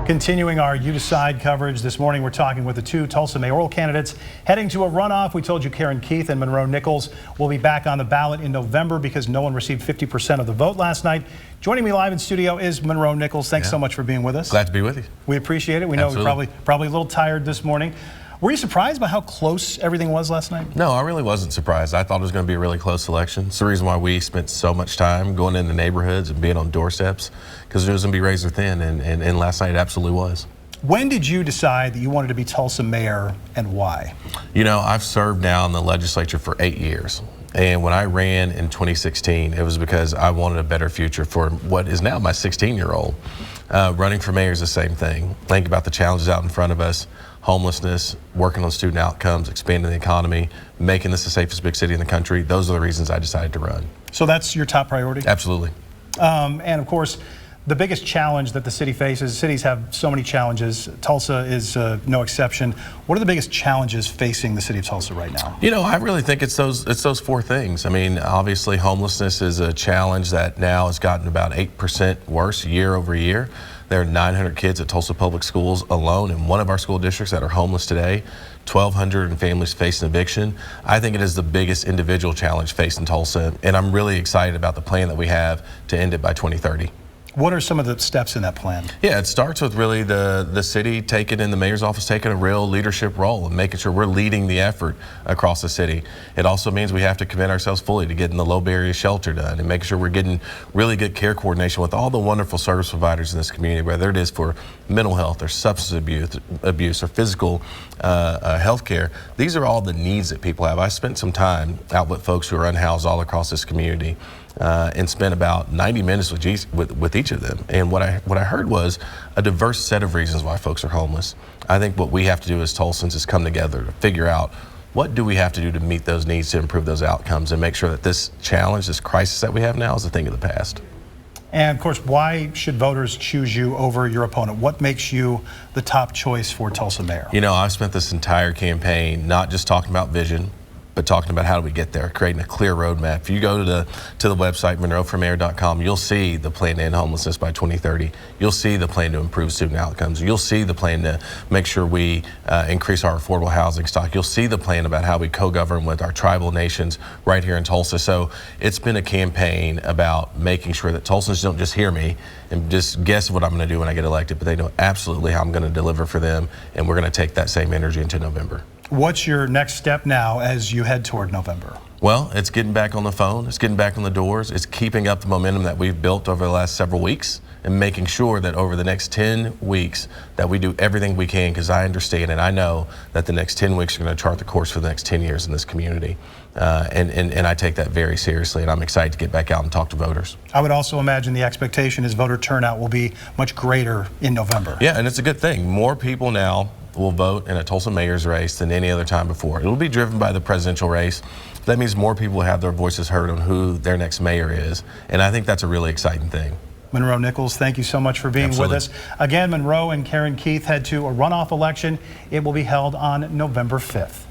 Continuing our You Decide coverage this morning, we're talking with the two Tulsa mayoral candidates heading to a runoff. We told you Karen Keith and Monroe Nichols will be back on the ballot in November because no one received 50% of the vote last night. Joining me live in studio is Monroe Nichols. Thanks so much for being with us. Glad to be with you. We appreciate it. We know we're probably a little tired this morning. Were you surprised by how close everything was last night? No, I really wasn't surprised. I thought it was going to be a really close election. It's the reason why we spent so much time going into neighborhoods and being on doorsteps, because it was going to be razor thin, and last night it absolutely was. When did you decide that you wanted to be Tulsa mayor, and why? You know, I've served now in the legislature for 8 years. And when I ran in 2016, it was because I wanted a better future for what is now my 16-year-old. Running for mayor is the same thing. Think about the challenges out in front of us: homelessness, working on student outcomes, expanding the economy, making this the safest big city in the country. Those are the reasons I decided to run. So that's your top priority? Absolutely. And of course, the biggest challenge that the city faces, cities have so many challenges. Tulsa is no exception. What are the biggest challenges facing the city of Tulsa right now? You know, I really think it's those four things. I mean, obviously homelessness is a challenge that now has gotten about 8% worse year over year. There are 900 kids at Tulsa Public Schools alone in one of our school districts that are homeless today. 1,200 families facing eviction. I think it is the biggest individual challenge facing Tulsa, and I'm really excited about the plan that we have to end it by 2030. What are some of the steps in that plan? Yeah, it starts with really the city taking, in the mayor's office, taking a real leadership role and making sure we're leading the effort across the city. It also means we have to commit ourselves fully to getting the low barrier shelter done and making sure we're getting really good care coordination with all the wonderful service providers in this community, whether it is for mental health or substance abuse or physical health care. These are all the needs that people have. I spent some time out with folks who are unhoused all across this community. And spent about 90 minutes with each of them. And what I heard was a diverse set of reasons why folks are homeless. I think what we have to do as Tulsans is come together to figure out what do we have to do to meet those needs, to improve those outcomes, and make sure that this challenge, this crisis that we have now, is a thing of the past. And of course, why should voters choose you over your opponent? What makes you the top choice for Tulsa mayor? You know, I've spent this entire campaign not just talking about vision, but talking about how do we get there, creating a clear roadmap. If you go to the website, monroeformayor.com, you'll see the plan to end homelessness by 2030. You'll see the plan to improve student outcomes. You'll see the plan to make sure we increase our affordable housing stock. You'll see the plan about how we co-govern with our tribal nations right here in Tulsa. So it's been a campaign about making sure that Tulsans don't just hear me and just guess what I'm going to do when I get elected, but they know absolutely how I'm going to deliver for them, and we're going to take that same energy into November. What's your next step now as you head toward November? Well, it's getting back on the phone, it's getting back on the doors, it's keeping up the momentum that we've built over the last several weeks, and making sure that over the next 10 weeks that we do everything we can, because I understand and I know that the next 10 weeks are going to chart the course for the next 10 years in this community. And I take that very seriously, and I'm excited to get back out and talk to voters. I would also imagine the expectation is voter turnout will be much greater in November. Yeah, and it's a good thing. More people now will vote in a Tulsa mayor's race than any other time before. It'll be driven by the presidential race. That means more people will have their voices heard on who their next mayor is, and I think that's a really exciting thing. Monroe Nichols, thank you so much for being with us. Again, Monroe and Karen Keith head to a runoff election. It will be held on November 5th.